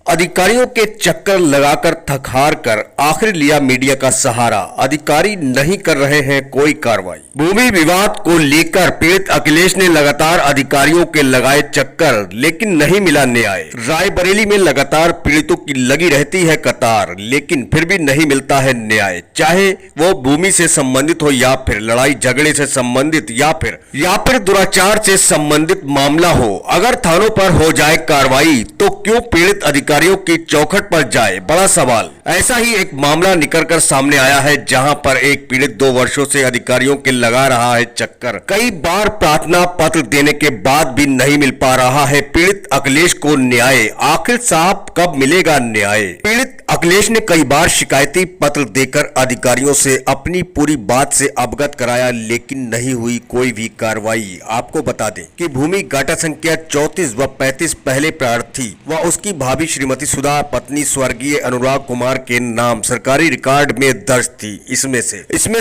अधिकारियों के चक्कर लगाकर थक हार कर आखिर लिया मीडिया का सहारा। अधिकारी नहीं कर रहे हैं कोई कार्रवाई। भूमि विवाद को लेकर पीड़ित अखिलेश ने लगातार अधिकारियों के लगाए चक्कर, लेकिन नहीं मिला न्याय। रायबरेली में लगातार पीड़ितों की लगी रहती है कतार, लेकिन फिर भी नहीं मिलता है न्याय। चाहे वो भूमि से संबंधित हो या फिर लड़ाई झगड़े से संबंधित या फिर दुराचार से संबंधित मामला हो, अगर थानों पर हो जाए कार्रवाई तो क्यों पीड़ित अधिकारियों की चौखट पर जाए, बड़ा सवाल। ऐसा ही एक मामला निकलकर सामने आया है, जहां पर एक पीड़ित 2 वर्षों से अधिकारियों के लगा रहा है चक्कर। कई बार प्रार्थना पत्र देने के बाद भी नहीं मिल पा रहा है पीड़ित अखिलेश को न्याय। आखिर साहब कब मिलेगा न्याय? पीड़ित अखिलेश ने कई बार शिकायती पत्र देकर अधिकारियों से अपनी पूरी बात से अवगत कराया, लेकिन नहीं हुई कोई भी कार्रवाई। आपको बता दें कि भूमि घाटा संख्या 34 व 35 पहले प्रार्थी व उसकी भाभी श्रीमती सुधा पत्नी स्वर्गीय अनुराग कुमार के नाम सरकारी रिकॉर्ड में दर्ज थी। इसमें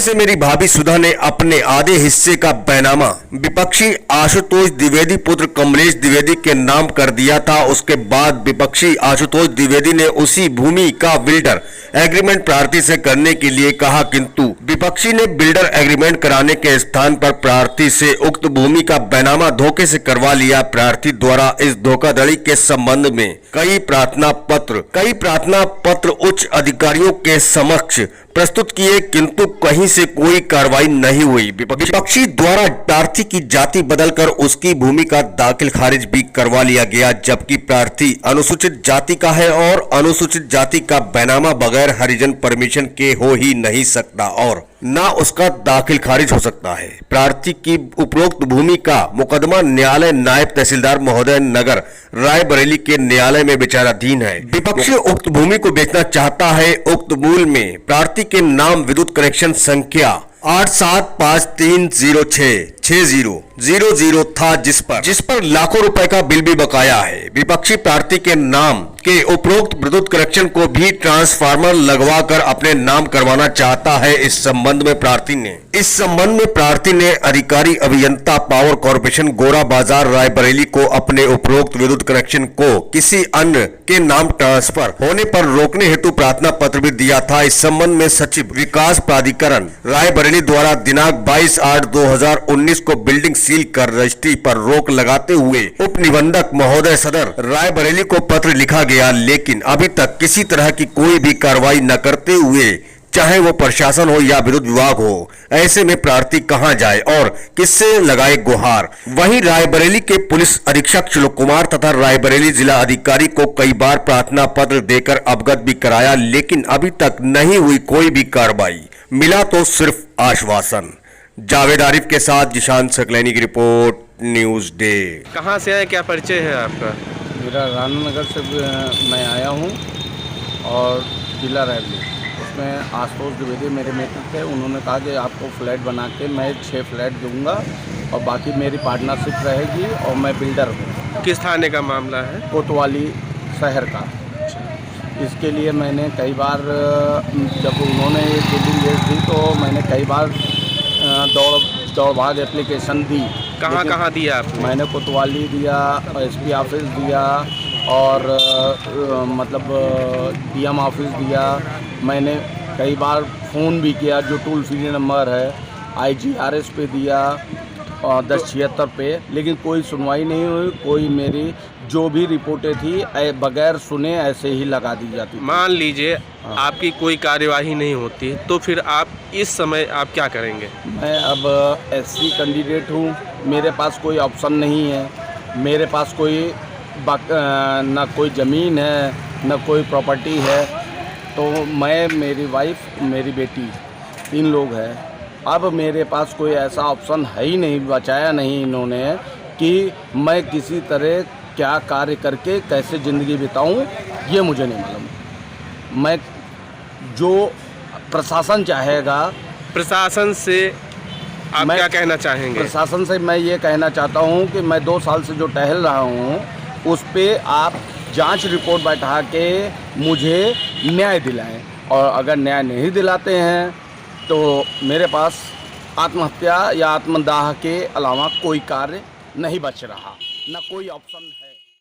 से मेरी भाभी सुधा ने अपने आधे हिस्से का बैनामा विपक्षी आशुतोष द्विवेदी पुत्र कमलेश द्विवेदी के नाम कर दिया था। उसके बाद विपक्षी आशुतोष द्विवेदी ने उसी भूमि का बिल्डर एग्रीमेंट प्रार्थी से करने के लिए कहा, किंतु विपक्षी ने बिल्डर एग्रीमेंट कराने के स्थान पर प्रार्थी से उक्त भूमि का बैनामा धोखे से करवा लिया। प्रार्थी द्वारा इस धोखाधड़ी के संबंध में कई प्रार्थना पत्र उच्च अधिकारियों के समक्ष प्रस्तुत किए, किंतु कहीं से कोई कार्रवाई नहीं हुई। विपक्षी द्वारा प्रार्थी की जाति बदलकर उसकी भूमि का दाखिल खारिज भी करवा लिया गया, जबकि प्रार्थी अनुसूचित जाति का है और अनुसूचित जाति का बैनामा बगैर हरिजन परमिशन के हो ही नहीं सकता और ना उसका दाखिल खारिज हो सकता है। प्रार्थी की उपरोक्त भूमि का मुकदमा न्यायालय नायब तहसीलदार महोदय नगर रायबरेली के न्यायालय में विचाराधीन है। विपक्षी उक्त भूमि को बेचना चाहता है। उक्त मूल में प्रार्थी के नाम विद्युत कनेक्शन संख्या 8753066000 था, जिस पर लाखों रुपए का बिल भी बकाया है। विपक्षी प्रार्थी के नाम के उपरोक्त विद्युत कनेक्शन को भी ट्रांसफार्मर लगवाकर अपने नाम करवाना चाहता है। इस संबंध में प्रार्थी ने अधिकारी अभियंता पावर कॉर्पोरेशन गोरा बाजार रायबरेली को अपने उपरोक्त विद्युत कनेक्शन को किसी अन्य के नाम ट्रांसफर होने पर रोकने हेतु प्रार्थना पत्र भी दिया था। इस संबंध में सचिव विकास प्राधिकरण रायबरेली द्वारा दिनांक 22/8/2019 को बिल्डिंग सील कर रजिस्ट्री पर रोक लगाते हुए उप निबंधक महोदय सदर रायबरेली को पत्र लिखा गया, लेकिन अभी तक किसी तरह की कोई भी कार्रवाई न करते हुए, चाहे वो प्रशासन हो या विद्युत विभाग हो, ऐसे में प्रार्थी कहां जाए और किससे लगाए गुहार। वहीं रायबरेली के पुलिस अधीक्षक श्लोक कुमार तथा रायबरेली जिला अधिकारी को कई बार प्रार्थना पत्र देकर अवगत भी कराया, लेकिन अभी तक नहीं हुई कोई भी कार्रवाई। मिला तो सिर्फ आश्वासन। जावेद आरिफ के साथ जिशान सकलैनी की रिपोर्ट, न्यूज डे। कहाँ से आए, क्या परिचय है आपका? मेरा रामनगर से मैं आया हूँ और जिला रायबरेली, उसमें आशुतोष द्विवेदी मेरे मित्र थे। उन्होंने कहा कि आपको फ्लैट बना के मैं 6 फ्लैट दूंगा और बाकी मेरी पार्टनरशिप रहेगी और मैं बिल्डर हूँ। किस थाने का मामला है? कोतवाली शहर का। इसके लिए मैंने कई बार, जब उन्होंने ये बिल्डिंग बेच दी तो मैंने कई बार दौड़ भाग एप्लीकेशन दी। कहाँ दिया आपने? मैंने कोतवाली दिया, एसपी ऑफिस दिया और डीएम ऑफिस दिया। मैंने कई बार फ़ोन भी किया, जो टोल फ्री नंबर है IGRS पे दिया और 1076 पे, लेकिन कोई सुनवाई नहीं हुई। कोई मेरी जो भी रिपोर्टें थी बगैर सुने ऐसे ही लगा दी जाती। मान लीजिए आपकी कोई कार्यवाही नहीं होती तो फिर आप इस समय आप क्या करेंगे? मैं अब SC कैंडिडेट हूँ, मेरे पास कोई ऑप्शन नहीं है। मेरे पास ना कोई ज़मीन है ना कोई प्रॉपर्टी है, तो मैं, मेरी वाइफ, मेरी बेटी, 3 लोग हैं। अब मेरे पास कोई ऐसा ऑप्शन है ही नहीं, बचाया नहीं इन्होंने कि मैं किसी तरह क्या कार्य करके कैसे ज़िंदगी बिताऊं, ये मुझे नहीं मालूम। मैं जो प्रशासन चाहेगा, प्रशासन से आप क्या कहना चाहेंगे? प्रशासन से मैं ये कहना चाहता हूँ कि मैं 2 साल से जो टहल रहा हूँ उस पे आप जांच रिपोर्ट बैठा के मुझे न्याय दिलाएं, और अगर न्याय नहीं दिलाते हैं तो मेरे पास आत्महत्या या आत्मदाह के अलावा कोई कार्य नहीं बच रहा, ना कोई ऑप्शन है।